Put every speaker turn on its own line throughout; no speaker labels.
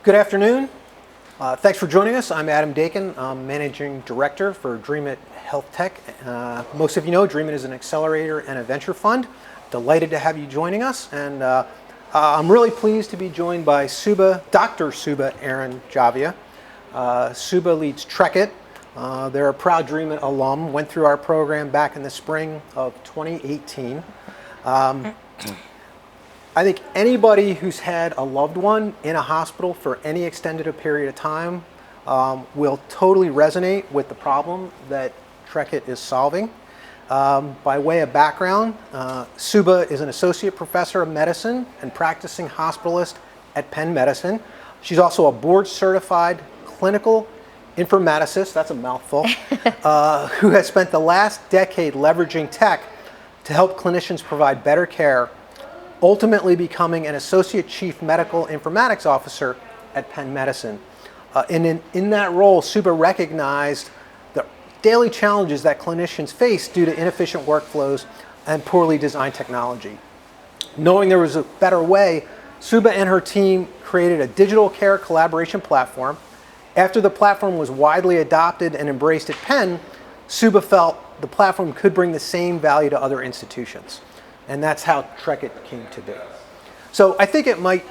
Good afternoon. Thanks for joining us. I'm Adam Dakin. I'm Managing Director for Dreamit Healthtech. Most of you know Dreamit is an accelerator and a venture fund. Delighted to have you joining us. And I'm really pleased to be joined by Dr. Subha Airan-Javia. Subha leads TrekIT. They're a proud Dreamit alum, went through our program back in the spring of 2018. I think anybody who's had a loved one in a hospital for any extended period of time will totally resonate with the problem that TrekIT is solving. By way of background, Subha is an associate professor of medicine and practicing hospitalist at Penn Medicine. She's also a board certified clinical informaticist, that's a mouthful, who has spent the last decade leveraging tech to help clinicians provide better care, ultimately becoming an associate chief medical informatics officer at Penn Medicine. And in that role, Subha recognized the daily challenges that clinicians face due to inefficient workflows and poorly designed technology. Knowing there was a better way, Subha and her team created a digital care collaboration platform. After the platform was widely adopted and embraced at Penn, Subha felt the platform could bring the same value to other institutions. And that's how TrekIT came to be. So I think it might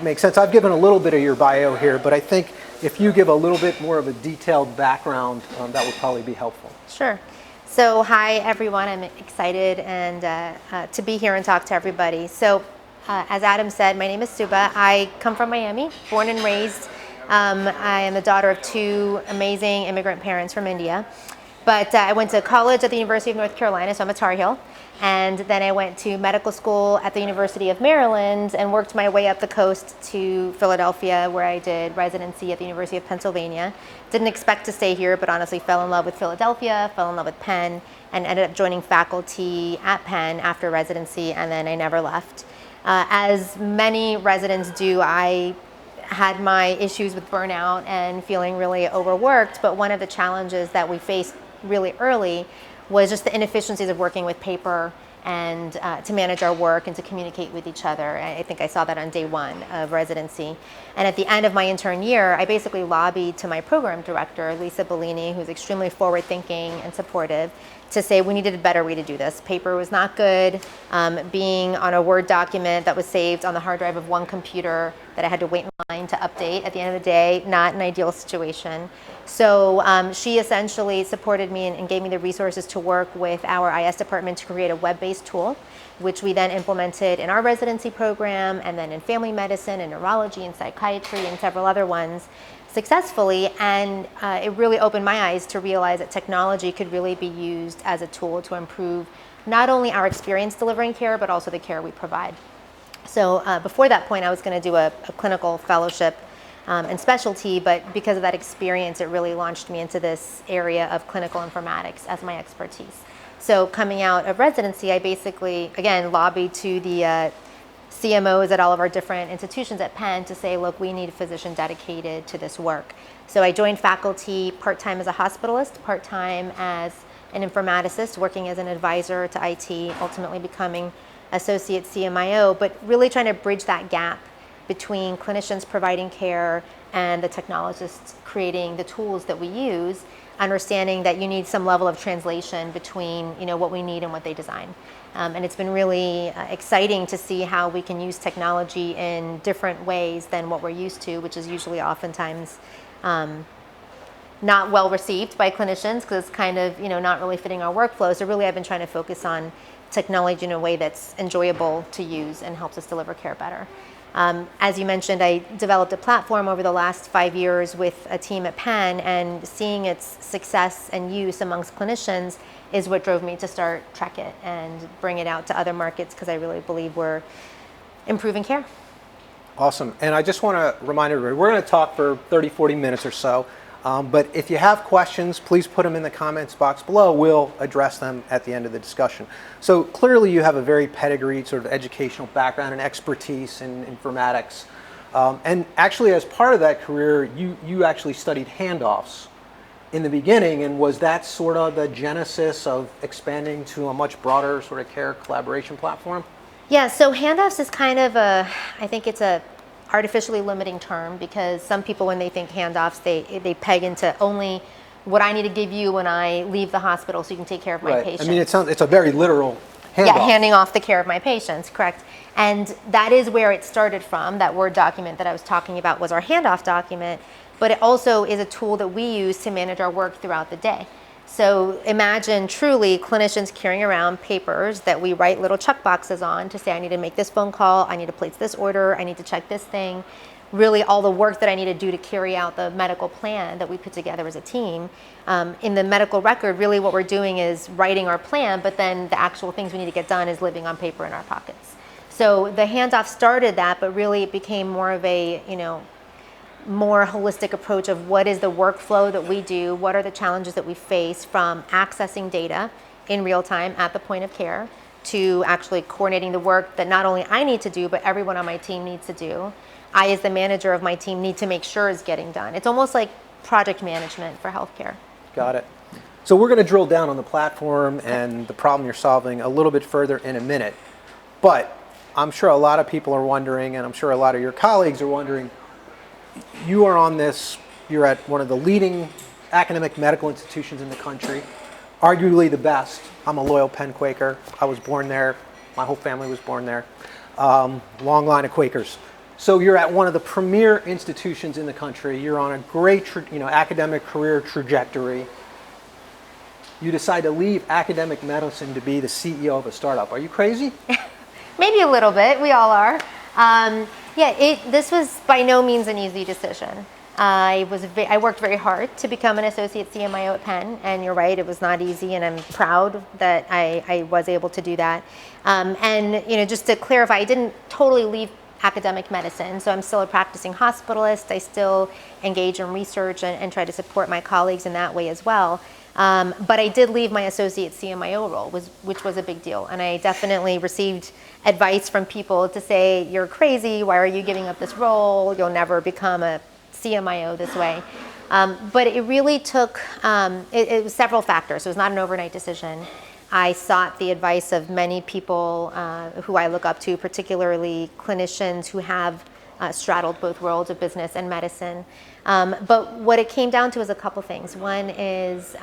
make sense. I've given a little bit of your bio here, but I think if you give a little bit more of a detailed background, that would probably be helpful.
Sure. So hi everyone, I'm excited to be here and talk to everybody. So as Adam said, my name is Subha. I come from Miami, born and raised. I am the daughter of two amazing immigrant parents from India. But I went to college at the University of North Carolina, so I'm a Tar Heel. And then I went to medical school at the University of Maryland and worked my way up the coast to Philadelphia, where I did residency at the University of Pennsylvania. Didn't expect to stay here, but honestly fell in love with Philadelphia, fell in love with Penn, and ended up joining faculty at Penn after residency, and then I never left. As many residents do, I had my issues with burnout and feeling really overworked, but one of the challenges that we faced really early was just the inefficiencies of working with paper and to manage our work and to communicate with each other. I think I saw that on day one of residency. And at the end of my intern year, I basically lobbied to my program director, Lisa Bellini, who's extremely forward-thinking and supportive, to say we needed a better way to do this. Paper was not good. Being on a Word document that was saved on the hard drive of one computer that I had to wait in line to update at the end of the day, not an ideal situation. So she essentially supported me and gave me the resources to work with our IS department to create a web-based tool, which we then implemented in our residency program and then in family medicine and neurology and psychiatry and several other ones successfully. And it really opened my eyes to realize that technology could really be used as a tool to improve not only our experience delivering care, but also the care we provide. So before that point, I was going to do a clinical fellowship and specialty, but because of that experience, it really launched me into this area of clinical informatics as my expertise. So coming out of residency, I basically, again, lobbied to the CMOs at all of our different institutions at Penn to say, look, we need a physician dedicated to this work. So I joined faculty part-time as a hospitalist, part-time as an informaticist, working as an advisor to IT, ultimately becoming associate CMIO, but really trying to bridge that gap between clinicians providing care and the technologists creating the tools that we use, understanding that you need some level of translation between what we need and what they design. And it's been really exciting to see how we can use technology in different ways than what we're used to, which is usually oftentimes not well received by clinicians because it's kind of not really fitting our workflow. So really I've been trying to focus on technology in a way that's enjoyable to use and helps us deliver care better. As you mentioned, I developed a platform over the last 5 years with a team at Penn, and seeing its success and use amongst clinicians is what drove me to start TrekIT and bring it out to other markets, because I really believe we're improving care.
Awesome. And I just want to remind everybody, we're going to talk for 30, 40 minutes or so. But if you have questions, please put them in the comments box below. We'll address them at the end of the discussion. So clearly you have a very pedigreed sort of educational background and expertise in informatics. And actually as part of that career, you actually studied handoffs in the beginning, and was that sort of the genesis of expanding to a much broader sort of care collaboration platform?
Yeah, so handoffs is kind of I think it's a artificially limiting term because some people, when they think handoffs, they peg into only what I need to give you when I leave the hospital so you can take care of my patients.
I mean, it's a very literal handoff.
Yeah, handing off the care of my patients, correct. And that is where it started from. That Word document that I was talking about was our handoff document, but it also is a tool that we use to manage our work throughout the day. So imagine truly clinicians carrying around papers that we write little check boxes on to say, I need to make this phone call, I need to place this order, I need to check this thing. Really all the work that I need to do to carry out the medical plan that we put together as a team. In the medical record, really what we're doing is writing our plan, but then the actual things we need to get done is living on paper in our pockets. So the handoff started that, but really it became more of a, more holistic approach of what is the workflow that we do, what are the challenges that we face from accessing data in real time at the point of care to actually coordinating the work that not only I need to do, but everyone on my team needs to do. I, as the manager of my team, need to make sure is getting done. It's almost like project management for healthcare.
Got it. So we're going to drill down on the platform and the problem you're solving a little bit further in a minute. But I'm sure a lot of people are wondering, and I'm sure a lot of your colleagues are wondering, you are on this, you're at one of the leading academic medical institutions in the country, arguably the best. I'm a loyal Penn Quaker. I was born there. My whole family was born there. Long line of Quakers. So you're at one of the premier institutions in the country. You're on a great academic career trajectory. You decide to leave academic medicine to be the CEO of a startup. Are you crazy?
Maybe a little bit. We all are. This was by no means an easy decision. I worked very hard to become an associate CMIO at Penn, and you're right, it was not easy, and I'm proud that I was able to do that. Just to clarify, I didn't totally leave academic medicine, so I'm still a practicing hospitalist. I still engage in research and try to support my colleagues in that way as well. But I did leave my associate CMIO role, which was a big deal. And I definitely received advice from people to say, you're crazy, why are you giving up this role? You'll never become a CMIO this way. But it really took, it was several factors. It was not an overnight decision. I sought the advice of many people who I look up to, particularly clinicians who have straddled both worlds of business and medicine. But what it came down to is a couple things. One is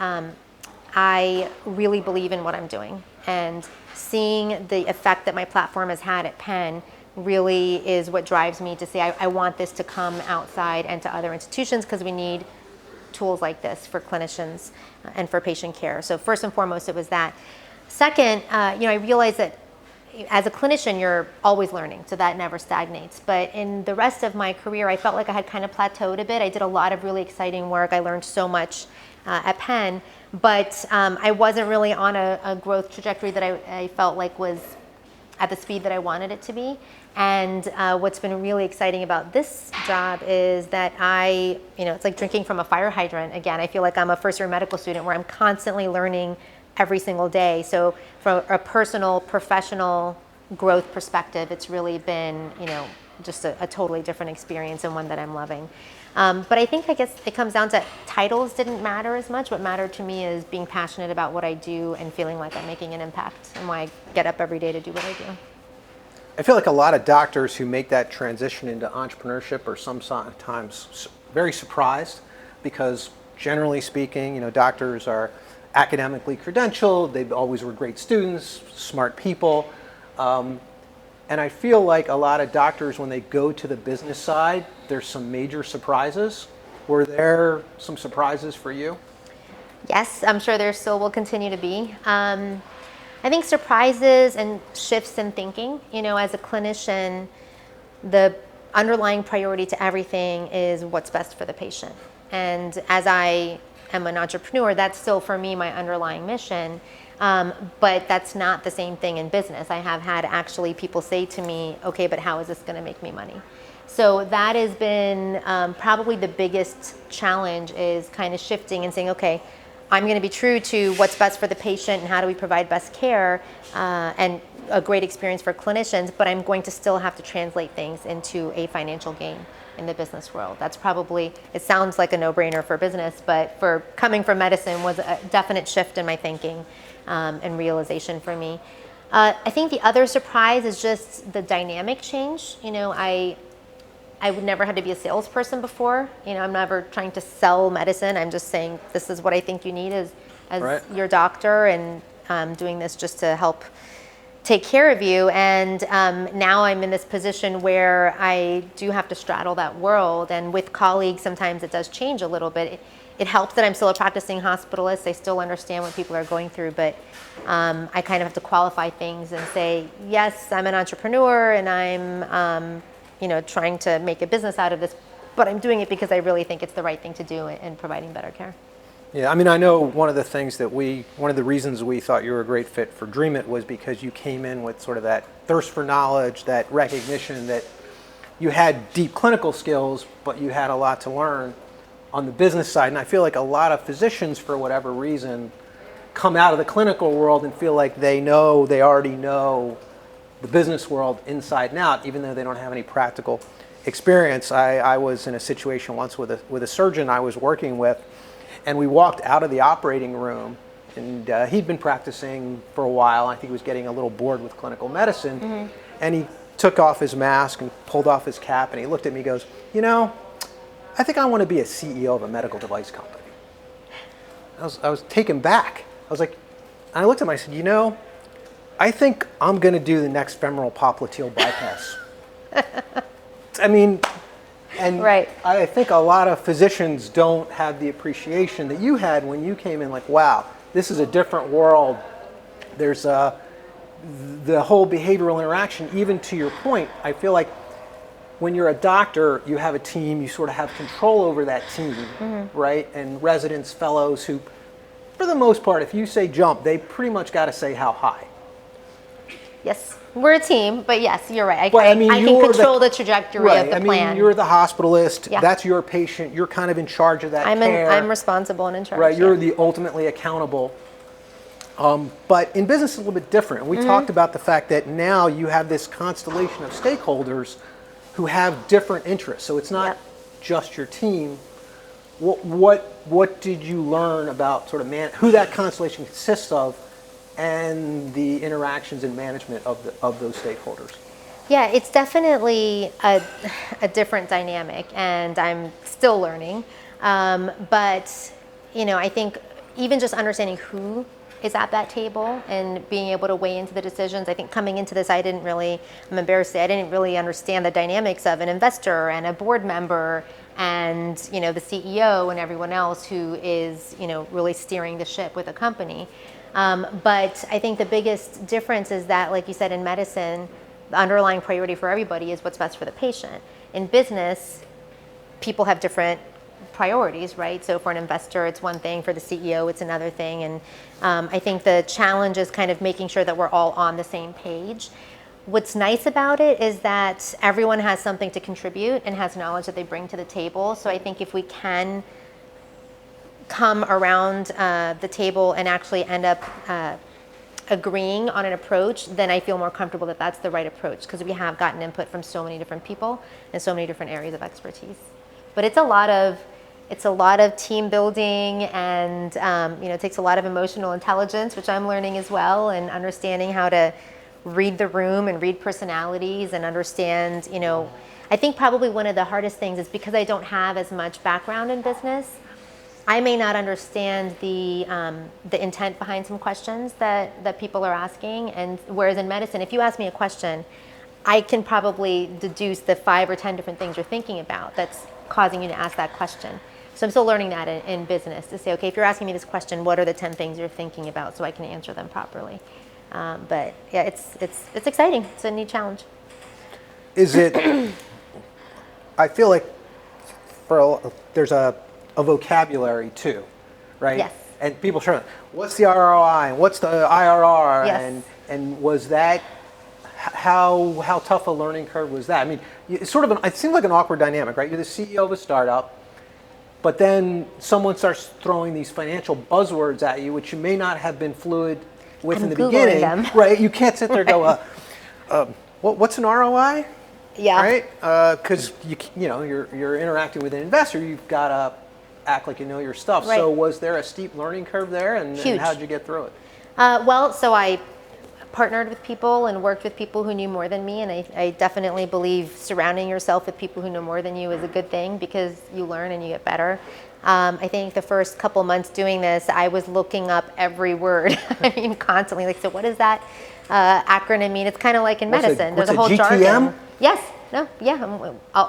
I really believe in what I'm doing, and seeing the effect that my platform has had at Penn really is what drives me to say I want this to come outside and to other institutions, because we need tools like this for clinicians and for patient care. So first and foremost, it was that. Second, I realized that as a clinician, you're always learning, so that never stagnates. But in the rest of my career, I felt like I had kind of plateaued a bit. I did a lot of really exciting work. I learned so much at Penn, but I wasn't really on a growth trajectory that I felt like was at the speed that I wanted it to be. And what's been really exciting about this job is that it's like drinking from a fire hydrant. Again, I feel like I'm a first-year medical student where I'm constantly learning every single day. So from a personal, professional growth perspective, it's really been, just a totally different experience, and one that I'm loving. But I guess it comes down to titles didn't matter as much. What mattered to me is being passionate about what I do and feeling like I'm making an impact, and why I get up every day to do what I do.
I feel like a lot of doctors who make that transition into entrepreneurship are sometimes very surprised, because generally speaking, doctors are academically credentialed, they always were great students, smart people. And I feel like a lot of doctors, when they go to the business side, there's some major surprises. Were there some surprises for you?
Yes, I'm sure there still will continue to be. I think surprises and shifts in thinking. As a clinician, the underlying priority to everything is what's best for the patient. And as I am an entrepreneur, that's still for me my underlying mission. But that's not the same thing in business. I have had actually people say to me, okay, but how is this going to make me money? So that has been probably the biggest challenge, is kind of shifting and saying, okay, I'm going to be true to what's best for the patient and how do we provide best care and a great experience for clinicians, but I'm going to still have to translate things into a financial gain in the business world. That's probably, it sounds like a no-brainer for business, but for coming from medicine was a definite shift in my thinking and realization for me. I think the other surprise is just the dynamic change. I would never had to be a salesperson before. I'm never trying to sell medicine. I'm just saying this is what I think you need as
Right.
your doctor, and doing this just to help take care of you. And now I'm in this position where I do have to straddle that world. And with colleagues, sometimes it does change a little bit. It helps that I'm still a practicing hospitalist. I still understand what people are going through, but I kind of have to qualify things and say, yes, I'm an entrepreneur and I'm trying to make a business out of this, but I'm doing it because I really think it's the right thing to do in providing better care.
Yeah, I mean, I know one of the reasons we thought you were a great fit for Dreamit was because you came in with sort of that thirst for knowledge, that recognition that you had deep clinical skills, but you had a lot to learn on the business side. And I feel like a lot of physicians, for whatever reason, come out of the clinical world and feel like they already know the business world inside and out, even though they don't have any practical experience. I was in a situation once with a surgeon I was working with, and we walked out of the operating room, and he'd been practicing for a while. I think he was getting a little bored with clinical medicine, mm-hmm. and he took off his mask and pulled off his cap, and he looked at me and goes, I think I want to be a CEO of a medical device company. I was taken back. I was like, and I looked at him, I said, I think I'm going to do the next femoral popliteal bypass. I mean, and
right.
I think a lot of physicians don't have the appreciation that you had when you came in, like, wow, this is a different world. There's the whole behavioral interaction, even to your point. I feel like when you're a doctor, you have a team, you sort of have control over that team, mm-hmm. right? And residents, fellows who, for the most part, if you say jump, they pretty much got to say how high.
Yes, we're a team, but yes, you're right. I can control the trajectory of the plan.
You're the hospitalist.
Yeah.
That's your patient. You're kind of in charge of that care.
I'm responsible and in charge.
Right, you're the ultimately accountable. But in business, it's a little bit different. We mm-hmm. talked about the fact that now you have this constellation of stakeholders who have different interests. So it's not just your team. What did you learn about sort of who that constellation consists of, and the interactions and management of those stakeholders?
Yeah, it's definitely a different dynamic, and I'm still learning. But I think even just understanding who is at that table and being able to weigh into the decisions. I think coming into this, I'm embarrassed to say, I didn't really understand the dynamics of an investor and a board member and the CEO and everyone else who is really steering the ship with a company. But I think the biggest difference is that, like you said, in medicine, the underlying priority for everybody is what's best for the patient. In business, people have different priorities, right? So for an investor, it's one thing. For the CEO, it's another thing. And I think the challenge is kind of making sure that we're all on the same page. What's nice about it is that everyone has something to contribute and has knowledge that they bring to the table. So I think if we can come around the table and actually end up agreeing on an approach, then I feel more comfortable that that's the right approach, because we have gotten input from so many different people and so many different areas of expertise. But it's a lot of team building, and it takes a lot of emotional intelligence, which I'm learning as well, and understanding how to read the room and read personalities and understand. I think probably one of the hardest things is because I don't have as much background in business, I may not understand the intent behind some questions that people are asking. And whereas in medicine, if you ask me a question, I can probably deduce the 5 or 10 different things you're thinking about that's causing you to ask that question. So I'm still learning that in business, to say, okay, if you're asking me this question, what are the 10 things you're thinking about, so I can answer them properly. But yeah, it's exciting. It's a neat challenge.
Is it? I feel like there's a vocabulary too, right?
Yes.
And people try, what's the ROI? What's the IRR?
Yes.
And was that how tough a learning curve was that? I mean, it's sort of it seems like an awkward dynamic, right? You're the CEO of a startup, but then someone starts throwing these financial buzzwords at you, which you may not have been fluid with in the beginning,
them.
right? You can't sit there and go, what's an ROI?
Yeah.
Right? Because you're interacting with an investor, you've got to act like you know your stuff. Right. So was there a steep learning curve there, and how did you get through it?
So partnered with people and worked with people who knew more than me, and I definitely believe surrounding yourself with people who know more than you is a good thing because you learn and you get better. I think the first couple months doing this, I was looking up every word. I mean, constantly, like, so what does that acronym mean? It's kind of like in medicine. There's a whole jargon. Yes. No. Yeah.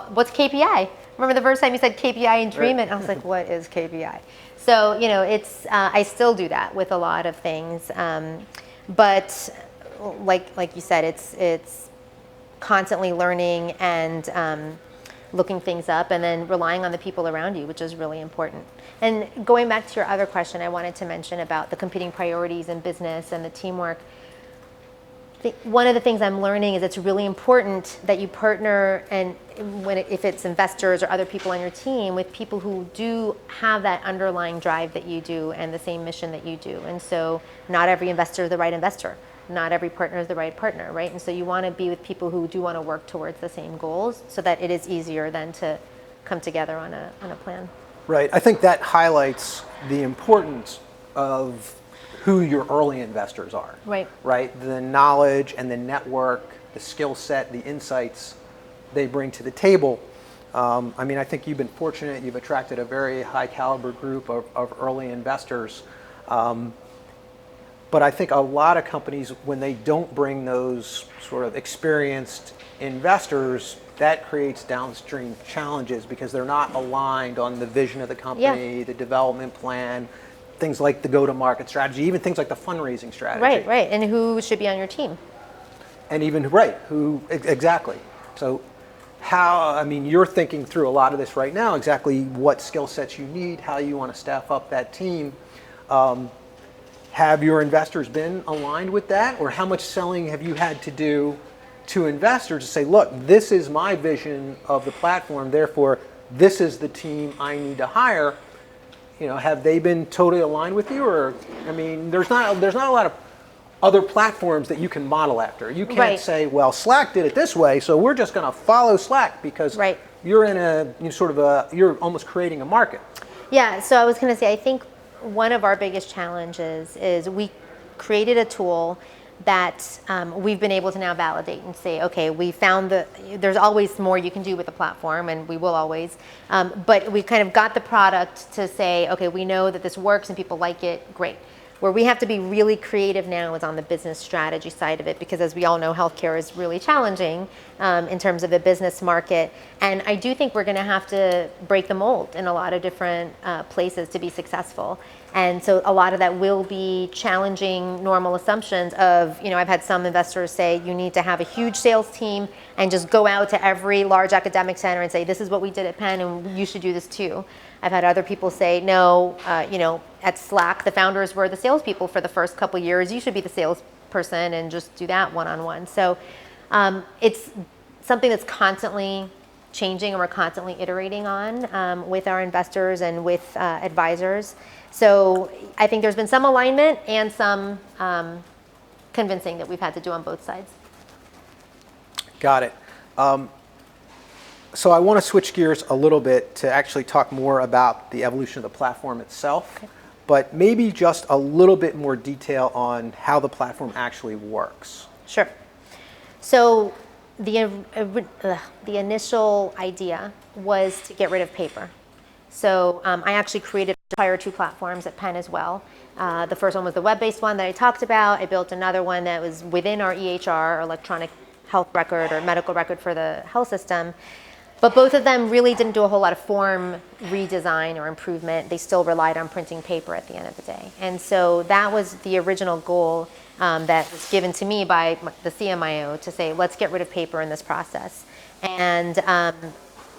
What's KPI? Remember the first time you said KPI in Dreamit? I was like, what is KPI? So, you know, it's, I still do that with a lot of things. But like you said, it's constantly learning and looking things up and then relying on the people around you, which is really important. And going back to your other question, I wanted to mention about the competing priorities in business and the teamwork. One of the things I'm learning is it's really important that you partner, and if it's investors or other people on your team, with people who do have that underlying drive that you do and the same mission that you do. And so not every investor is the right investor. Not every partner is the right partner, right? And so you want to be with people who do want to work towards the same goals so that it is easier then to come together on a plan.
Right. I think that highlights the importance of who your early investors are.
Right.
Right. The knowledge and the network, the skill set, the insights they bring to the table. I mean, I think you've been fortunate. You've attracted a very high caliber group of early investors. But I think a lot of companies, when they don't bring those sort of experienced investors, that creates downstream challenges because they're not aligned on the vision of the company, the development plan, things like the go-to-market strategy, even things like the fundraising strategy.
Right, right. And who should be on your team?
And even, exactly. So how, I mean, you're thinking through a lot of this right now, exactly what skill sets you need, how you want to staff up that team. Have your investors been aligned with that? Or how much selling have you had to do to investors to say, look, this is my vision of the platform, therefore this is the team I need to hire? You know, have they been totally aligned with you? Or, I mean, there's not a lot of other platforms that you can model after. You can't say, well, Slack did it this way, so we're just going to follow Slack because you're in you're almost creating a market. Yeah,
so I was going to say, I think one of our biggest challenges is we created a tool that we've been able to now validate and say, okay, we found there's always more you can do with the platform, and we will always, but we kind of got the product to say, okay, we know that this works and people like it, great. Where we have to be really creative now is on the business strategy side of it, because as we all know, healthcare is really challenging in terms of the business market. And I do think we're going to have to break the mold in a lot of different places to be successful. And so a lot of that will be challenging normal assumptions of, you know, I've had some investors say you need to have a huge sales team and just go out to every large academic center and say, this is what we did at Penn and you should do this too. I've had other people say, no, you know, at Slack, the founders were the salespeople for the first couple years. You should be the salesperson and just do that one-on-one. So it's something that's constantly changing and we're constantly iterating on with our investors and with advisors. So I think there's been some alignment and some convincing that we've had to do on both sides.
Got it. So I want to switch gears a little bit to actually talk more about the evolution of the platform itself, but maybe just a little bit more detail on how the platform actually works.
Sure. So the initial idea was to get rid of paper. So I actually created prior two platforms at Penn as well. The first one was the web-based one that I talked about. I built another one that was within our EHR, or electronic health record or medical record for the health system. But both of them really didn't do a whole lot of form redesign or improvement. They still relied on printing paper at the end of the day. And so that was the original goal that was given to me by the CMIO to say, let's get rid of paper in this process. And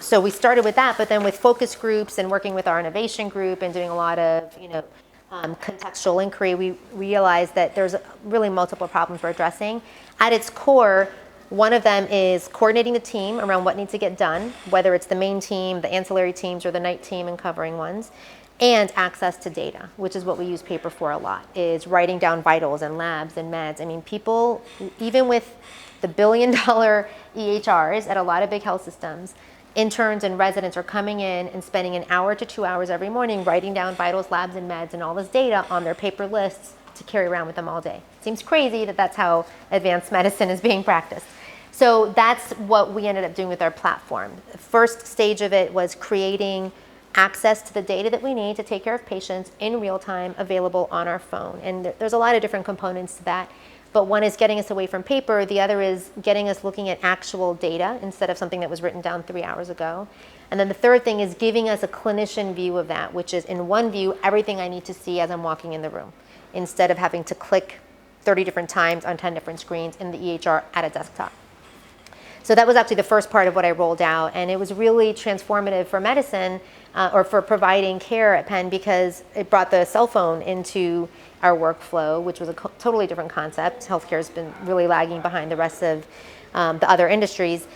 so we started with that, but then with focus groups and working with our innovation group and doing a lot of, you know, contextual inquiry, we realized that there's really multiple problems we're addressing. At its core, one of them is coordinating the team around what needs to get done, whether it's the main team, the ancillary teams, or the night team and covering ones, and access to data, which is what we use paper for a lot, is writing down vitals and labs and meds. I mean, people, even with the billion-dollar EHRs at a lot of big health systems, interns and residents are coming in and spending an hour to 2 hours every morning writing down vitals, labs, and meds and all this data on their paper lists to carry around with them all day. Seems crazy that that's how advanced medicine is being practiced. So that's what we ended up doing with our platform. The first stage of it was creating access to the data that we need to take care of patients in real time, available on our phone. And there's a lot of different components to that. But one is getting us away from paper. The other is getting us looking at actual data instead of something that was written down 3 hours ago. And then the third thing is giving us a clinician view of that, which is in one view, everything I need to see as I'm walking in the room, instead of having to click 30 different times on 10 different screens in the EHR at a desktop. So that was actually the first part of what I rolled out, and it was really transformative for medicine or for providing care at Penn, because it brought the cell phone into our workflow, which was a totally different concept. Healthcare has been really lagging behind the rest of the other industries.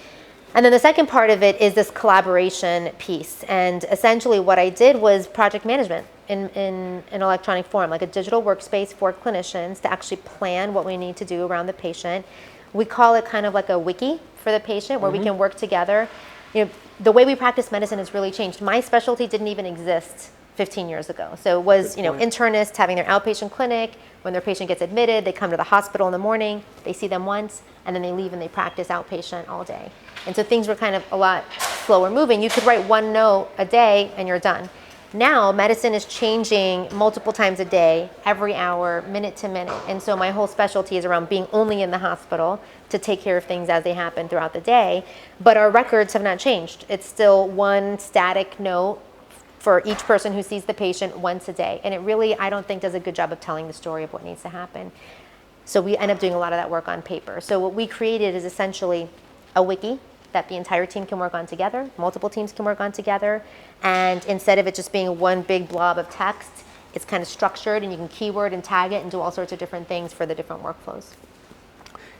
And then the second part of it is this collaboration piece. And essentially what I did was project management in an electronic form, like a digital workspace for clinicians to actually plan what we need to do around the patient. We call it kind of like a wiki for the patient, where we can work together. You know, the way we practice medicine has really changed. My specialty didn't even exist 15 years ago. So it was, internists having their outpatient clinic. When their patient gets admitted, they come to the hospital in the morning, they see them once, and then they leave and they practice outpatient all day. And so things were kind of a lot slower moving. You could write one note a day and you're done. Now, medicine is changing multiple times a day, every hour, minute to minute. And so my whole specialty is around being only in the hospital to take care of things as they happen throughout the day. But our records have not changed. It's still one static note for each person who sees the patient once a day. And it really, I don't think, does a good job of telling the story of what needs to happen. So we end up doing a lot of that work on paper. So what we created is essentially a wiki that the entire team can work on together, multiple teams can work on together. And instead of it just being one big blob of text, it's kind of structured, and you can keyword and tag it and do all sorts of different things for the different workflows.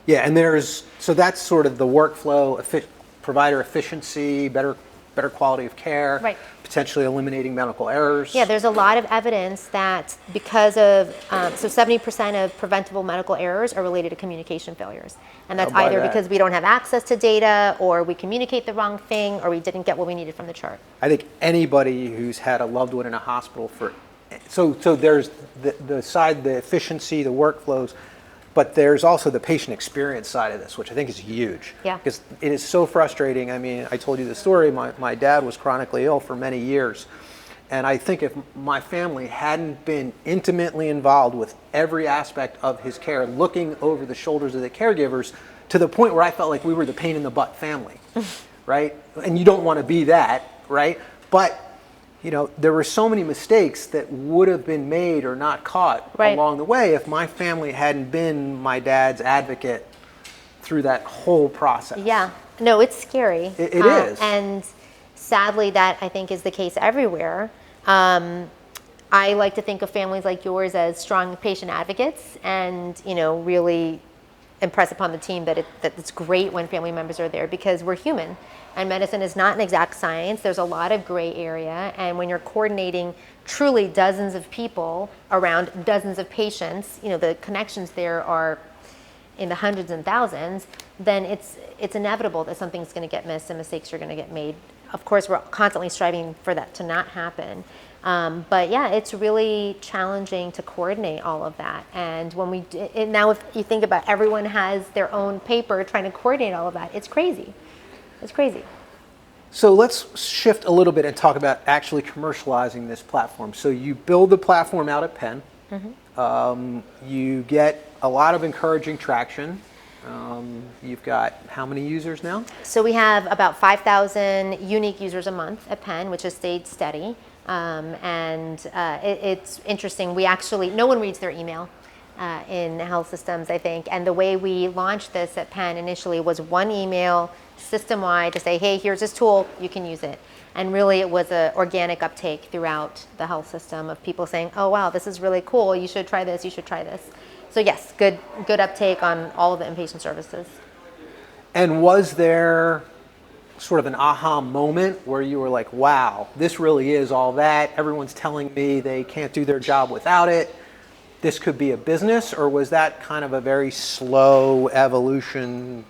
Yeah, and so that's sort of the workflow, provider efficiency, better quality of care,
right,
potentially eliminating medical errors.
Yeah, there's a lot of evidence that because of, so 70% of preventable medical errors are related to communication failures. And that's either because we don't have access to data, or we communicate the wrong thing, or we didn't get what we needed from the chart.
I think anybody who's had a loved one in a hospital so there's the side, the efficiency, the workflows, but there's also the patient experience side of this, which I think is huge.
Yeah.
Because it is so frustrating. I mean, I told you the story. My dad was chronically ill for many years. And I think if my family hadn't been intimately involved with every aspect of his care, looking over the shoulders of the caregivers, to the point where I felt like we were the pain in the butt family, right? And you don't want to be that, right? But there were so many mistakes that would have been made or not caught along the way if my family hadn't been my dad's advocate through that whole process.
Yeah, no, it's scary.
It is.
And sadly, that I think is the case everywhere. I like to think of families like yours as strong patient advocates, and really impress upon the team that it's great when family members are there, because we're human. And medicine is not an exact science. There's a lot of gray area. And when you're coordinating truly dozens of people around dozens of patients, the connections there are in the hundreds and thousands, then it's inevitable that something's going to get missed and mistakes are going to get made. Of course, we're constantly striving for that to not happen. But yeah, it's really challenging to coordinate all of that. And now if you think about everyone has their own paper trying to coordinate all of that, it's crazy. It's crazy.
So let's shift a little bit and talk about actually commercializing this platform. So you build the platform out at Penn. You get a lot of encouraging traction. You've got how many users now? So
we have about 5,000 unique users a month at Penn, which has stayed steady. It's interesting. No one reads their email in health systems, I think. And the way we launched this at Penn initially was one email system-wide to say, hey, here's this tool, you can use it. And really it was an organic uptake throughout the health system of people saying, oh wow, this is really cool, you should try this, you should try this. So yes, good uptake on all of the inpatient services.
And was there sort of an aha moment where you were like, wow, this really is all that, everyone's telling me they can't do their job without it, this could be a business? Or was that kind of a very slow evolution,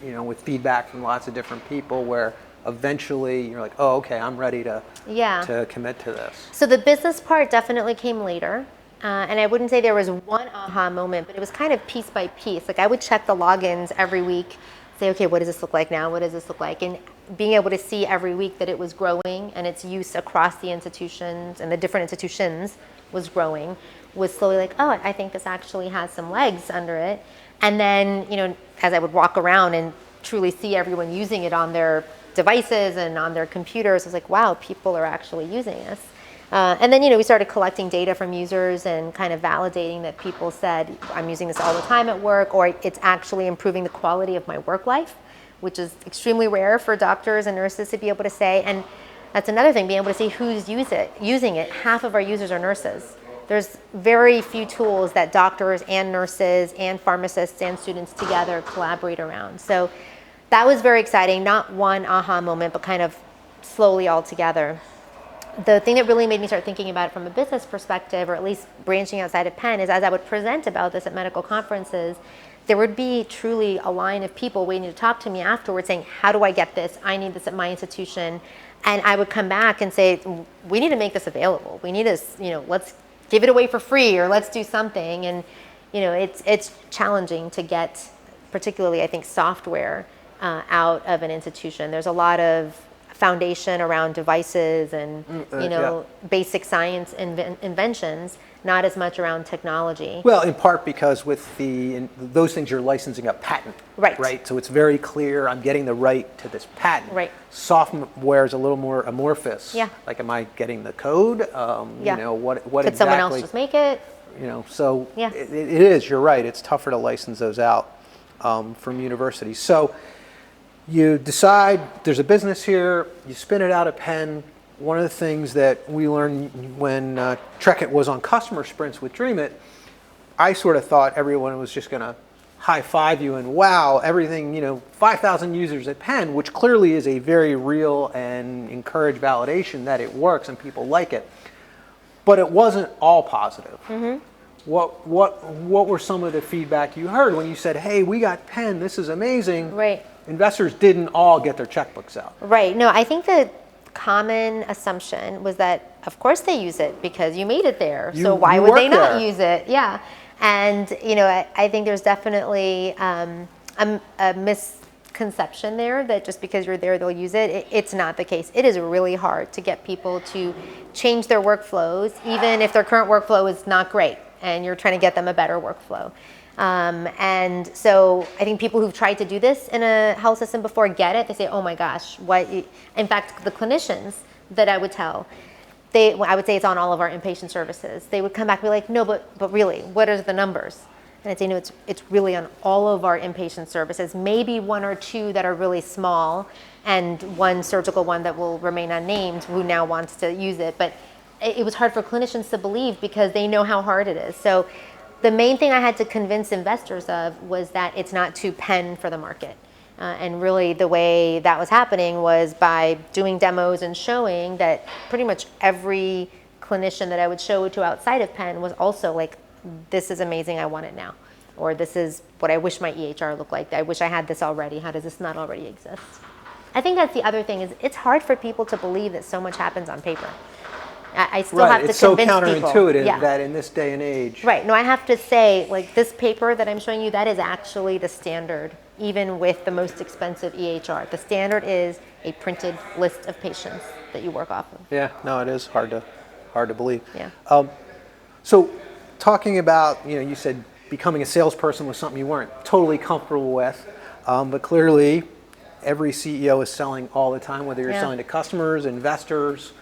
with feedback from lots of different people, where eventually you're like, oh, okay, I'm ready to commit to this?
So the business part definitely came later. And I wouldn't say there was one aha moment, but it was kind of piece by piece. Like I would check the logins every week, say, okay, what does this look like now? What does this look like? And being able to see every week that it was growing and its use across the institutions and the different institutions was growing was slowly like, oh, I think this actually has some legs under it. And then, as I would walk around and truly see everyone using it on their devices and on their computers, I was like, wow, people are actually using this. And then, we started collecting data from users and kind of validating that people said, I'm using this all the time at work, or it's actually improving the quality of my work life, which is extremely rare for doctors and nurses to be able to say. And that's another thing, being able to see who's using it. Half of our users are nurses. There's very few tools that doctors and nurses and pharmacists and students together collaborate around. So that was very exciting. Not one aha moment, but kind of slowly all together. The thing that really made me start thinking about it from a business perspective, or at least branching outside of Penn, is as I would present about this at medical conferences, there would be truly a line of people waiting to talk to me afterwards saying, how do I get this? I need this at my institution. And I would come back and say, we need to make this available. We need this, let's give it away for free, or let's do something. And, it's challenging to get, particularly I think, software out of an institution. There's a lot of foundation around devices and basic science inventions, not as much around technology.
Well, in part because with those things you're licensing a patent, right? So it's very clear I'm getting the right to this patent.
Right.
Software is a little more amorphous.
Yeah.
Like, am I getting the code? What
Could
exactly?
someone else just make it?
So
Yeah.
it is. You're right. It's tougher to license those out from universities. So you decide there's a business here, you spin it out of Penn. One of the things that we learned when TrekIT was on customer sprints with Dreamit, I sort of thought everyone was just going to high five you and wow, everything, 5,000 users at Penn, which clearly is a very real and encourage validation that it works and people like it. But it wasn't all positive. Mm-hmm. What were some of the feedback you heard when you said, hey, we got Penn, this is amazing?
Right.
Investors didn't all get their checkbooks out.
Right. No, I think the common assumption was that, of course, they use it because you made it there. So why would they not use it? Yeah. And, I think there's definitely a misconception there that just because you're there, they'll use it. It's not the case. It is really hard to get people to change their workflows, even if their current workflow is not great and you're trying to get them a better workflow. And so I think people who've tried to do this in a health system before get it. They say, oh my gosh, what? In fact, the clinicians that I would tell, I would say it's on all of our inpatient services. They would come back and be like, no, but really, what are the numbers? And I'd say, no, it's really on all of our inpatient services, maybe one or two that are really small and one surgical one that will remain unnamed who now wants to use it. But it was hard for clinicians to believe because they know how hard it is. So the main thing I had to convince investors of was that it's not too Penn for the market. And really the way that was happening was by doing demos and showing that pretty much every clinician that I would show to outside of Penn was also like, this is amazing, I want it now. Or this is what I wish my EHR looked like. I wish I had this already. How does this not already exist? I think that's the other thing is it's hard for people to believe that so much happens on paper. I still have to
it's so
convince
counterintuitive
people.
that in this day and age.
Right. No, I have to say, like this paper that I'm showing you, that is actually the standard, even with the most expensive EHR. The standard is a printed list of patients that you work off of.
Yeah. No, it is hard to believe.
Yeah.
So, talking about, you said becoming a salesperson was something you weren't totally comfortable with, but clearly, every CEO is selling all the time, whether you're selling to customers, investors,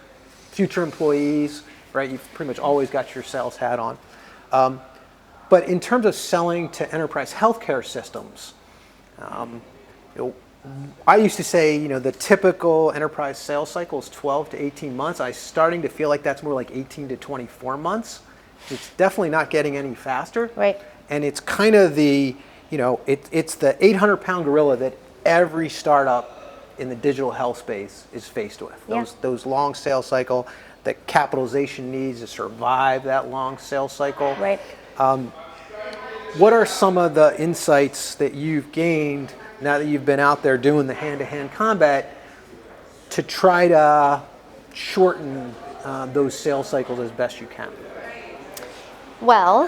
future employees, right? You've pretty much always got your sales hat on. But in terms of selling to enterprise healthcare systems, I used to say, the typical enterprise sales cycle is 12 to 18 months. I'm starting to feel like that's more like 18 to 24 months. It's definitely not getting any faster.
Right.
And it's kind of the, it's the 800-pound gorilla that every startup in the digital health space is faced with. Those long sales cycle, the capitalization needs to survive that long sales cycle.
Right.
What are some of the insights that you've gained now that you've been out there doing the hand-to-hand combat to try to shorten those sales cycles as best you can?
Well,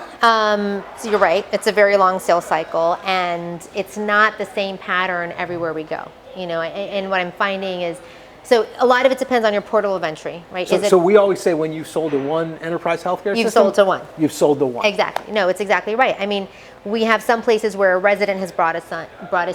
so you're right. It's a very long sales cycle, and it's not the same pattern everywhere we go. And what I'm finding is, so a lot of it depends on your portal of entry, right?
So we always say when you've sold to one enterprise healthcare
You've
system,
sold to one.
You've sold to one.
Exactly. No, it's exactly right. I mean, we have some places where a resident has brought us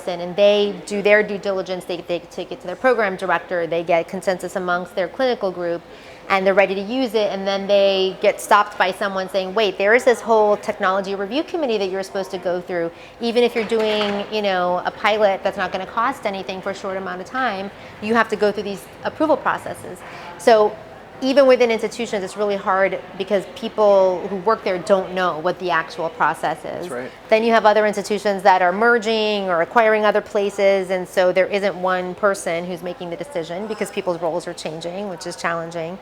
in, and they do their due diligence. They take it to their program director. They get consensus amongst their clinical group, and they're ready to use it. And then they get stopped by someone saying, "Wait, there is this whole technology review committee that you're supposed to go through. Even if you're doing, a pilot that's not going to cost anything for a short amount of time, you have to go through these approval processes." So even within institutions, it's really hard because people who work there don't know what the actual process is.
That's right.
Then you have other institutions that are merging or acquiring other places, and so there isn't one person who's making the decision because people's roles are changing, which is challenging.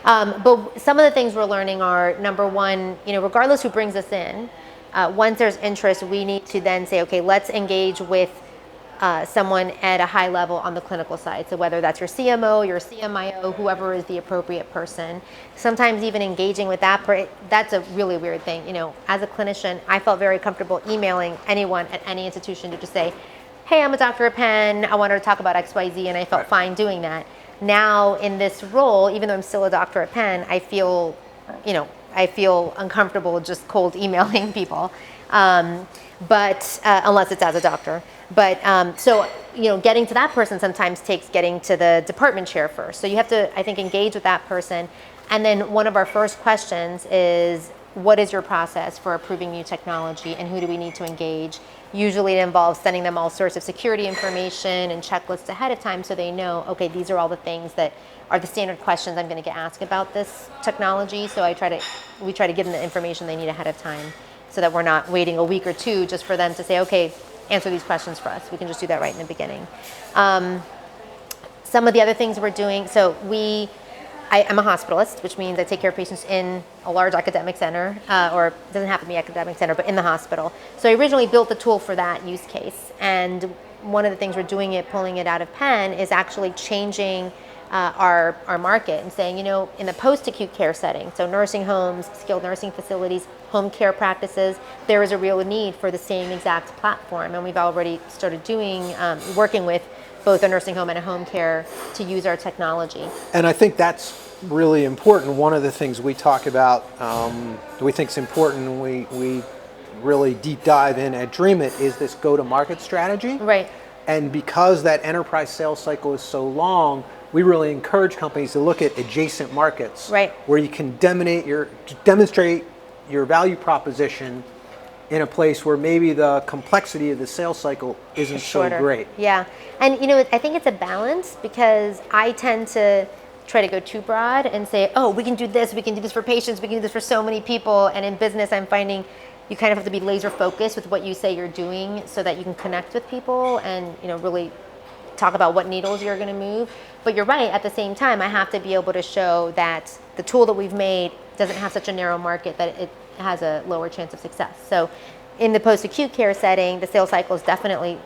But some of the things we're learning are, number one, regardless who brings us in, once there's interest, we need to then say, okay, let's engage with someone at a high level on the clinical side. So whether that's your CMO, your CMIO, whoever is the appropriate person. Sometimes even engaging with that's a really weird thing. As a clinician, I felt very comfortable emailing anyone at any institution to just say, hey, I'm a doctor at Penn, I wanted to talk about XYZ, and I felt fine doing that. Now in this role, even though I'm still a doctor at Penn, I feel uncomfortable just cold emailing people. But unless it's as a doctor. But so getting to that person sometimes takes getting to the department chair first. So you have to, I think, engage with that person. And then one of our first questions is, what is your process for approving new technology, and who do we need to engage? Usually it involves sending them all sorts of security information and checklists ahead of time so they know, okay, these are all the things that are the standard questions I'm going to get asked about this technology. So we try to give them the information they need ahead of time, so that we're not waiting a week or two just for them to say, okay, answer these questions for us. We can just do that right in the beginning. Some of the other things we're doing, so I'm a hospitalist, which means I take care of patients in a large academic center, or it doesn't have to be academic center, but in the hospital. So I originally built the tool for that use case. And one of the things we're doing pulling it out of Penn, is actually changing our market and saying, in the post-acute care setting, so nursing homes, skilled nursing facilities, home care practices, there is a real need for the same exact platform. And we've already started working with both a nursing home and a home care to use our technology.
And I think that's really important. One of the things we talk about, we think is important, and we really deep dive in at Dreamit, is this go-to-market strategy.
Right.
And because that enterprise sales cycle is so long, we really encourage companies to look at adjacent markets,
right,
where you can demonstrate your value proposition in a place where maybe the complexity of the sales cycle isn't so great.
Yeah, and I think it's a balance, because I tend to try to go too broad and say, oh, we can do this for patients, we can do this for so many people. And in business, I'm finding you kind of have to be laser focused with what you say you're doing so that you can connect with people and really talk about what needles you're going to move. But you're right, at the same time, I have to be able to show that the tool that we've made doesn't have such a narrow market that it has a lower chance of success. So in the post-acute care setting, the sales cycle is definitely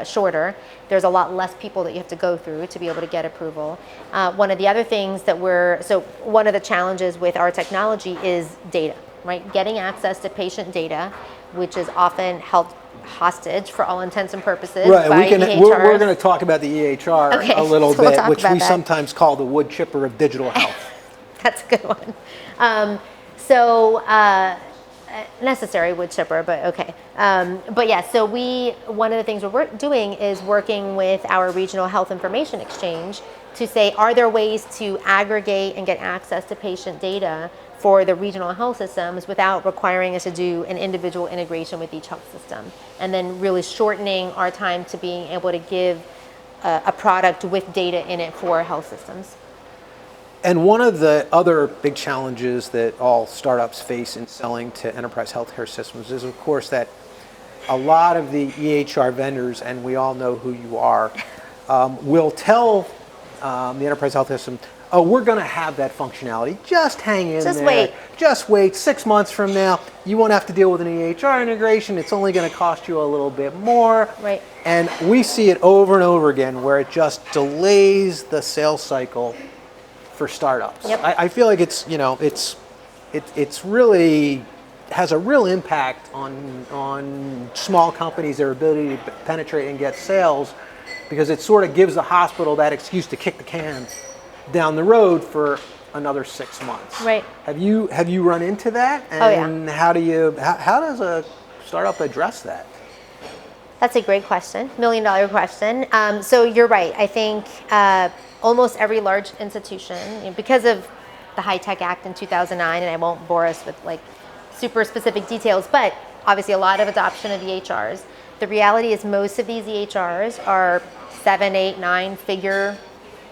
shorter. There's a lot less people that you have to go through to be able to get approval. One of the other things one of the challenges with our technology is data, right? Getting access to patient data, which is often held hostage for all intents and purposes by EHRs.
We're going to talk about the EHR a little bit, which we sometimes call the wood chipper of digital health.
That's a good one. Necessary wood chipper, but okay. But yeah, so one of the things we're doing is working with our regional health information exchange to say, are there ways to aggregate and get access to patient data for the regional health systems without requiring us to do an individual integration with each health system, and then really shortening our time to being able to give a product with data in it for health systems.
And one of the other big challenges that all startups face in selling to enterprise healthcare systems is, of course, that a lot of the EHR vendors, and we all know who you are, will tell the enterprise health system, oh, we're going to have that functionality. Just hang in there.
Wait.
Just wait. 6 months from now, you won't have to deal with an EHR integration. It's only going to cost you a little bit more.
Right.
And we see it over and over again where it just delays the sales cycle for startups.
Yep.
I feel like it's it's really has a real impact on small companies, their ability to penetrate and get sales, because it sort of gives the hospital that excuse to kick the can down the road for another 6 months.
Right.
Have you run into that? And
Oh, yeah.
how does a startup address that?
That's a great question, $1 million question. So you're right. I think almost every large institution, because of the High-Tech Act in 2009, and I won't bore us with like super specific details, but obviously a lot of adoption of EHRs. The reality is most of these EHRs are 7, 8, 9-figure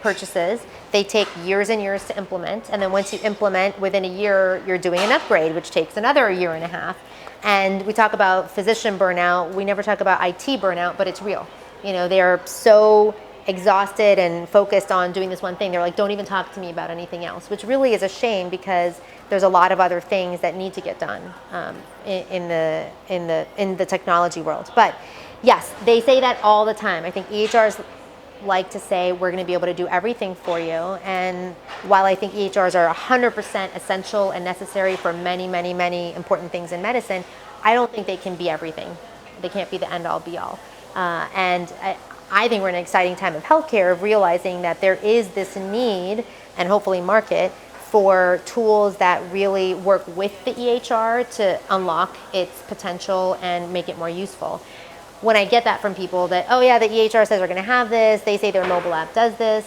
purchases. They take years and years to implement, and then once you implement, within a year, you're doing an upgrade, which takes another year and a half. And we talk about physician burnout. We never talk about IT burnout, but it's real. You know, they're so exhausted and focused on doing this one thing. They're like, don't even talk to me about anything else, which really is a shame because there's a lot of other things that need to get done in the technology world. But yes, they say that all the time. I think EHRs like to say we're going to be able to do everything for you, and while I think EHRs are 100% essential and necessary for many, many, many important things in medicine, I don't think they can be everything. They can't be the end-all be-all. And I think we're in an exciting time of healthcare of realizing that there is this need, and hopefully market, for tools that really work with the EHR to unlock its potential and make it more useful. When I get that from people that, oh yeah, the EHR says we're going to have this, they say their mobile app does this,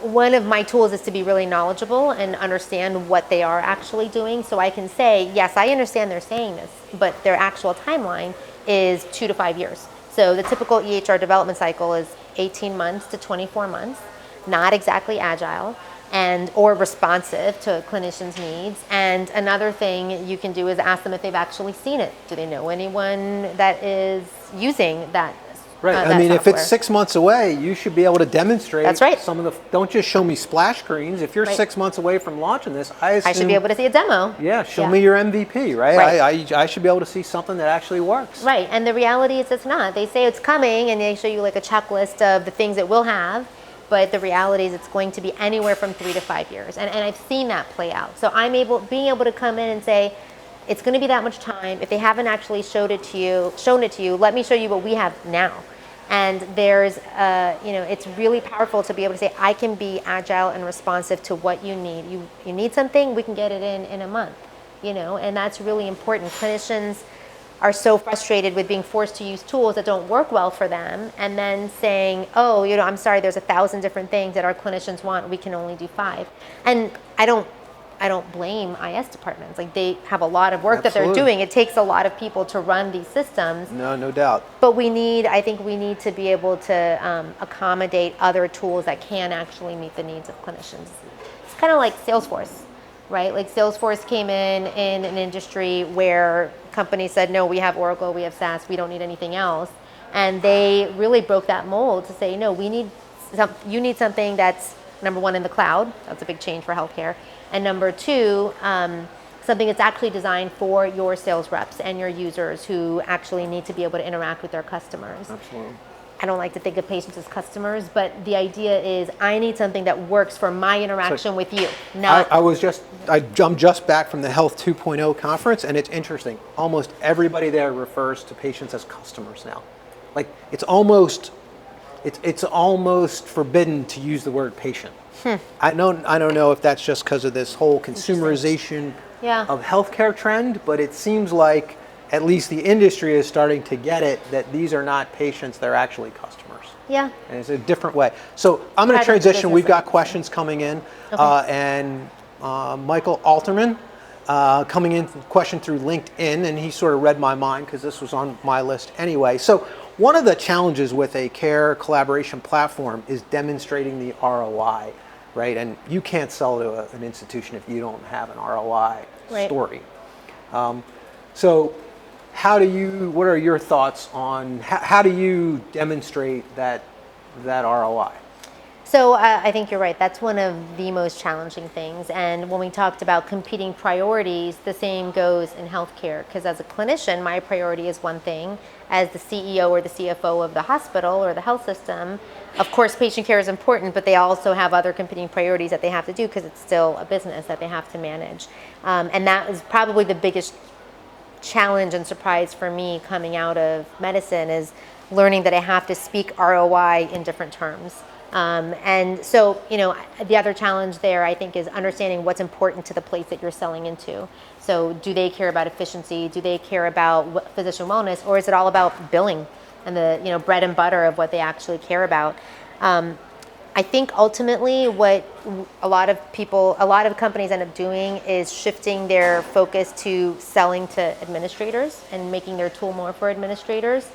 one of my tools is to be really knowledgeable and understand what they are actually doing, so I can say, yes, I understand they're saying this, but their actual timeline is 2 to 5 years. So the typical EHR development cycle is 18 months to 24 months, not exactly agile and or responsive to clinicians' needs. And another thing you can do is ask them if they've actually seen it. Do they know anyone that is using that?
Right.
That
I mean,
software?
if it's 6 months away, you should be able to demonstrate.
That's right.
Some of the. Don't just show me splash screens. If you're
Right.
6 months away from launching this, I assume.
I should be able to see a demo.
Yeah. Show me your MVP, right?
Right.
I should be able to see something that actually works.
Right. And the reality is it's not. They say it's coming, and they show you like a checklist of the things it will have. But the reality is it's going to be anywhere from 3 to 5 years. And I've seen that play out. So I'm being able to come in and say, it's going to be that much time. If they haven't actually shown it to you, let me show you what we have now. And there's, it's really powerful to be able to say, I can be agile and responsive to what you need. You need something, we can get it in a month, and that's really important. Clinicians are so frustrated with being forced to use tools that don't work well for them, and then saying, oh, I'm sorry, there's 1,000 different things that our clinicians want, we can only do 5. And I don't blame IS departments. Like, they have a lot of work that they're doing. It takes a lot of people to run these systems.
No doubt.
But I think we need to be able to accommodate other tools that can actually meet the needs of clinicians. It's kind of like Salesforce, right? Like, Salesforce came in an industry where companies said, no, we have Oracle, we have SaaS, we don't need anything else. And they really broke that mold to say, no, you need something that's, number one, in the cloud. That's a big change for healthcare. And number two, something that's actually designed for your sales reps and your users who actually need to be able to interact with their customers.
Absolutely.
I don't like to think of patients as customers, but the idea is I need something that works for my interaction with you.
I'm just back from the Health 2.0 conference, and it's interesting. Almost everybody there refers to patients as customers now. Like, it's almost forbidden to use the word patient. I don't know if that's just because of this whole consumerization of healthcare trend, but it seems like at least the industry is starting to get it that these are not patients, they're actually customers.
Yeah.
And it's a different way. So I'm going to transition. We've got questions coming in. Okay. And Michael Alterman coming in, question through LinkedIn, and he sort of read my mind because this was on my list anyway. So one of the challenges with a care collaboration platform is demonstrating the ROI, right? And you can't sell to an institution if you don't have an ROI story. So what are your thoughts on how do you demonstrate that ROI?
So I think you're right. That's one of the most challenging things. And when we talked about competing priorities, the same goes in healthcare. Because as a clinician, my priority is one thing. As the CEO or the CFO of the hospital or the health system, of course, patient care is important, but they also have other competing priorities that they have to do because it's still a business that they have to manage. And that is probably the biggest challenge and surprise for me coming out of medicine, is learning that I have to speak ROI in different terms. And so, the other challenge there, I think, is understanding what's important to the place that you're selling into. So do they care about efficiency? Do they care about physician wellness? Or is it all about billing and the bread and butter of what they actually care about? I think ultimately what a lot of companies end up doing is shifting their focus to selling to administrators and making their tool more for administrators.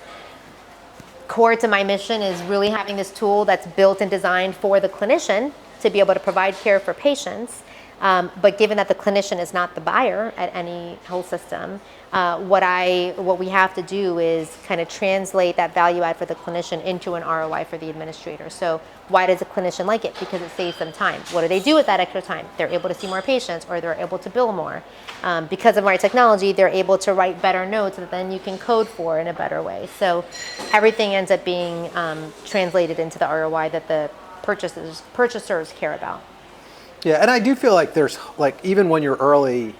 Core to my mission is really having this tool that's built and designed for the clinician to be able to provide care for patients. But given that the clinician is not the buyer at any health system, what we have to do is kind of translate that value add for the clinician into an ROI for the administrator. So why does a clinician like it? Because it saves them time. What do they do with that extra time? They're able to see more patients, or they're able to bill more. Because of our technology, they're able to write better notes that then you can code for in a better way. So everything ends up being translated into the ROI that the purchasers care about.
Yeah, and I do feel like there's, like, even when you're early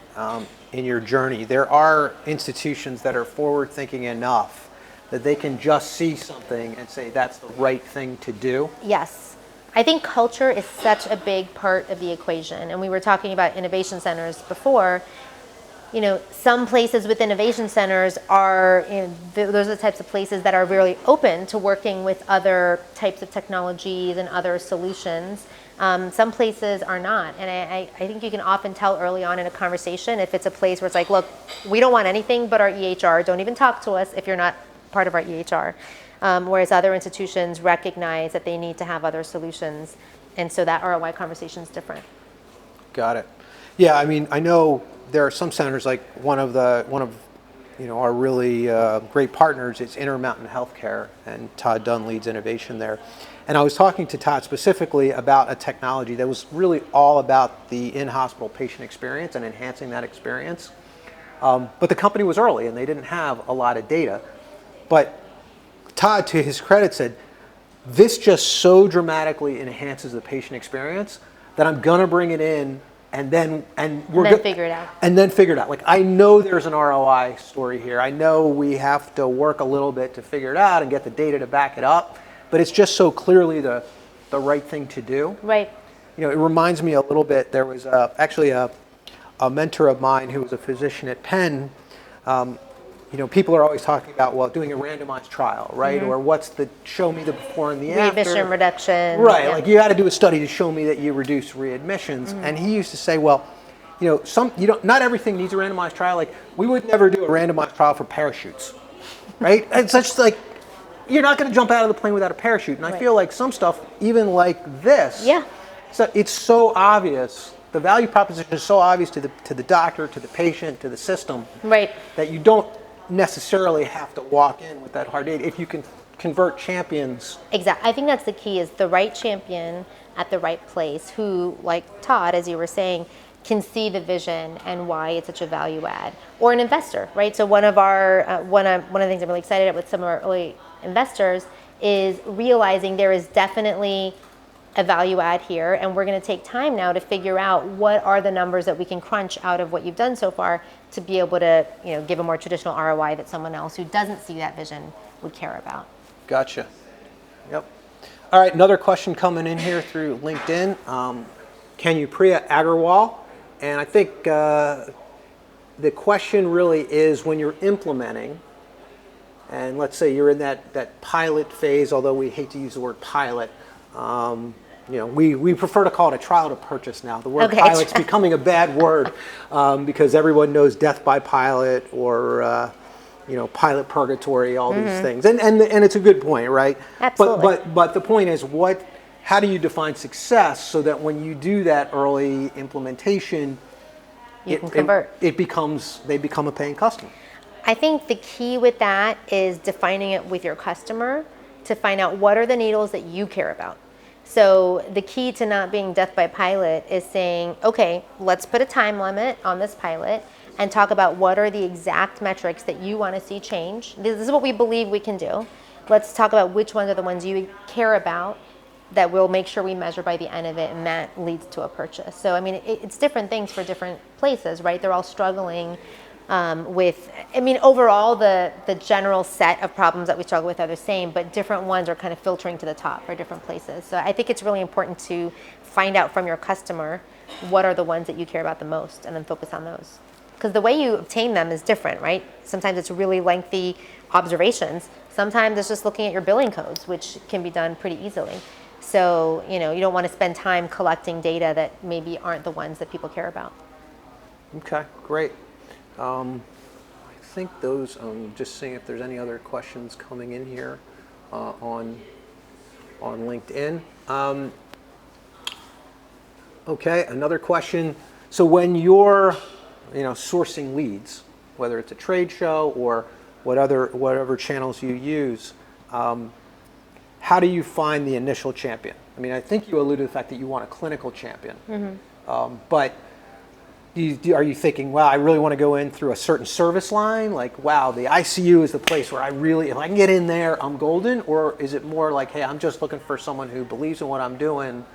in your journey, there are institutions that are forward-thinking enough that they can just see something and say that's the right thing to do.
Yes. I think culture is such a big part of the equation. And we were talking about innovation centers before. Some places with innovation centers are, those are the types of places that are really open to working with other types of technologies and other solutions. Some places are not. And I think you can often tell early on in a conversation if it's a place where it's like, look, we don't want anything but our EHR. Don't even talk to us if you're not part of our EHR. Whereas other institutions recognize that they need to have other solutions. And so that ROI conversation is different.
Got it. Yeah, I mean, I know there are some centers, like one of our really great partners is Intermountain Healthcare, and Todd Dunn leads innovation there. And I was talking to Todd specifically about a technology that was really all about the in-hospital patient experience and enhancing that experience. But the company was early and they didn't have a lot of data. But Todd, to his credit, said, this just so dramatically enhances the patient experience that I'm going to bring it in and then figure it out. And then figure it out. Like, I know there's an ROI story here. I know we have to work a little bit to figure it out and get the data to back it up. But it's just so clearly the right thing to do.
Right.
It reminds me a little bit. There was actually a mentor of mine who was a physician at Penn. People are always talking about, well, doing a randomized trial, right? Mm-hmm. Or what's the show me the before and the after.
Readmission reduction.
Right. Yeah. Like, you got to do a study to show me that you reduce readmissions. Mm-hmm. And he used to say, well, not everything needs a randomized trial. Like, we would never do a randomized trial for parachutes, right? It's just like, you're not going to jump out of the plane without a parachute. And I feel like some stuff, even like this, so it's so obvious. The value proposition is so obvious to the doctor, to the patient, to the system,
right,
that you don't necessarily have to walk in with that hard data if you can convert champions.
Exactly. I think that's the key, is the right champion at the right place who, like Todd, as you were saying, can see the vision and why it's such a value add. Or an investor, right? So one of the things I'm really excited about with some of our early investors is realizing there is definitely a value add here, and we're going to take time now to figure out what are the numbers that we can crunch out of what you've done so far to be able to give a more traditional ROI that someone else who doesn't see that vision would care about.
Gotcha. Yep. All right, another question coming in here through LinkedIn. Can you Priya Agarwal? And I think the question really is, when you're implementing, and let's say you're in that pilot phase, although we hate to use the word pilot, we prefer to call it a trial to purchase now. The word pilot's becoming a bad word because everyone knows death by pilot or pilot purgatory, all these things, and it's a good point, right?
Absolutely.
But the point is, how do you define success so that when you do that early implementation,
you can convert.
They become a paying customer.
I think the key with that is defining it with your customer to find out what are the needles that you care about. So the key to not being death by pilot is saying, okay, let's put a time limit on this pilot and talk about what are the exact metrics that you want to see change. This is what we believe we can do. Let's talk about which ones are the ones you care about that we'll make sure we measure by the end of it, and that leads to a purchase. So, I mean, it's different things for different places, right? They're all struggling with, I mean, overall, the general set of problems that we struggle with are the same, but different ones are kind of filtering to the top for different places. So I think it's really important to find out from your customer what are the ones that you care about the most and then focus on those. Because the way you obtain them is different, right? Sometimes it's really lengthy observations. Sometimes it's just looking at your billing codes, which can be done pretty easily. So, you know, you don't want to spend time collecting data that maybe aren't the ones that people care about.
Okay, great. I think those, just seeing if there's any other questions coming in here on LinkedIn. Okay, another question. So when you're, sourcing leads, whether it's a trade show or whatever channels you use, how do you find the initial champion? I mean, I think you alluded to the fact that you want a clinical champion, but are you thinking, wow, I really want to go in through a certain service line? Like, wow, the ICU is the place where if I can get in there, I'm golden? Or is it more like, hey, I'm just looking for someone who believes in what I'm doing?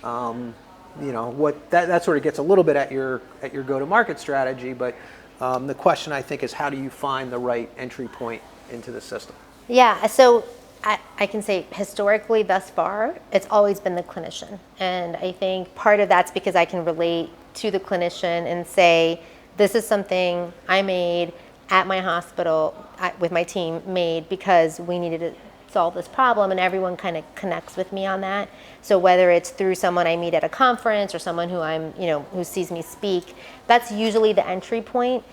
That sort of gets a little bit at your go-to-market strategy, but the question, I think, is how do you find the right entry point into the system?
Yeah, so I can say historically thus far, it's always been the clinician. And I think part of that's because I can relate to the clinician and say, this is something I made at my hospital with my team made because we needed to solve this problem, and everyone kind of connects with me on that. So whether it's through someone I meet at a conference or someone who who sees me speak, that's usually the entry point.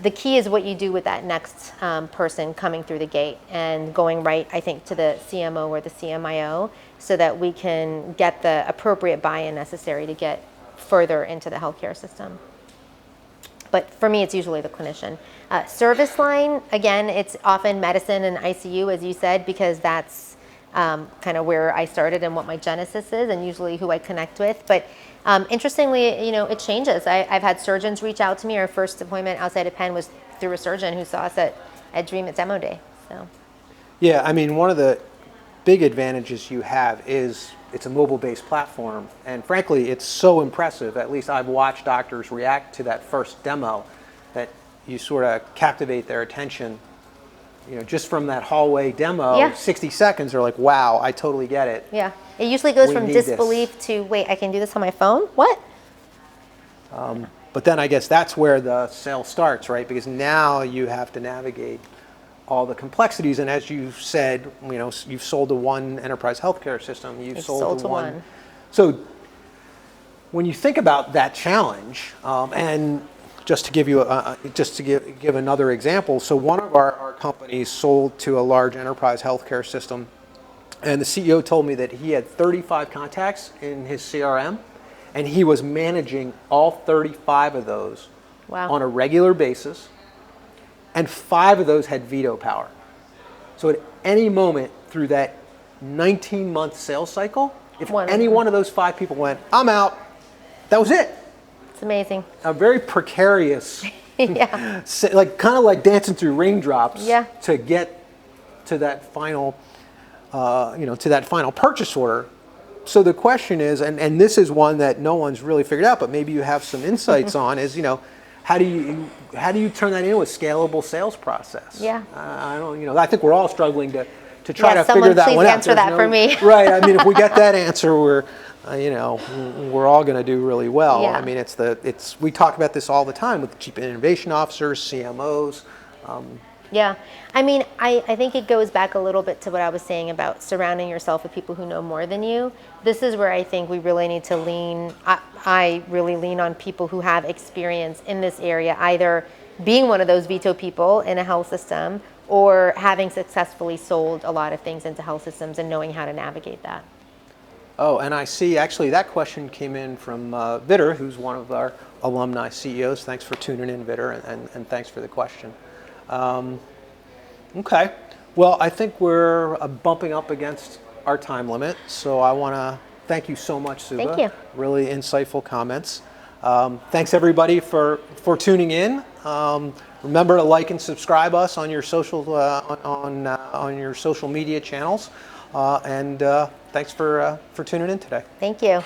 The key is what you do with that next person coming through the gate and going right, I think, to the CMO or the CMIO so that we can get the appropriate buy-in necessary to get further into the healthcare system. But for me, it's usually the clinician. Service line, again, it's often medicine and ICU, as you said, because that's kind of where I started and what my genesis is and usually who I connect with. But interestingly, it changes. I've had surgeons reach out to me. Our first appointment outside of Penn was through a surgeon who saw us at Dreamit demo day. So.
Yeah, I mean, one of the big advantages you have is it's a mobile-based platform, and frankly, it's so impressive. At least I've watched doctors react to that first demo that you sort of captivate their attention. Just from that hallway demo, 60 seconds, they're like, wow, I totally get it.
Yeah, it usually goes from disbelief to, wait, I can do this on my phone? What?
But then I guess that's where the sale starts, right? Because now you have to navigate all the complexities, and as you said, you've sold to one enterprise healthcare system. You've sold to one. So when you think about that challenge, and just to give you give another example, so one of our companies sold to a large enterprise healthcare system, and the CEO told me that he had 35 contacts in his CRM, and he was managing all 35 of those on a regular basis. And 5 of those had veto power. So at any moment through that 19-month sales cycle, if any one of those 5 people went, I'm out, that was it.
It's amazing.
A very precarious, kind of like dancing through raindrops to get to that final, to that final purchase order. So the question is, and this is one that no one's really figured out, but maybe you have some insights on, is how do you turn that into a scalable sales process?
Yeah.
I think we're all struggling to try to figure that one out.
Someone please answer that for me.
Right. I mean, if we get that answer, we're all going to do really well.
Yeah.
I mean, we talk about this all the time with Chief Innovation Officers, CMOs.
Yeah. I mean, I think it goes back a little bit to what I was saying about surrounding yourself with people who know more than you. This is where I think we really need to I really lean on people who have experience in this area, either being one of those veto people in a health system or having successfully sold a lot of things into health systems and knowing how to navigate that.
Oh, and I see, actually, that question came in from Vitter, who's one of our alumni CEOs. Thanks for tuning in, Vitter, and thanks for the question. Okay. Well, I think we're bumping up against our time limit, so I want to Thank you so much, Subha.
Thank you.
Really insightful comments. Thanks everybody for tuning in. Remember to like and subscribe us on your on your social media channels. And thanks for tuning in today.
Thank you.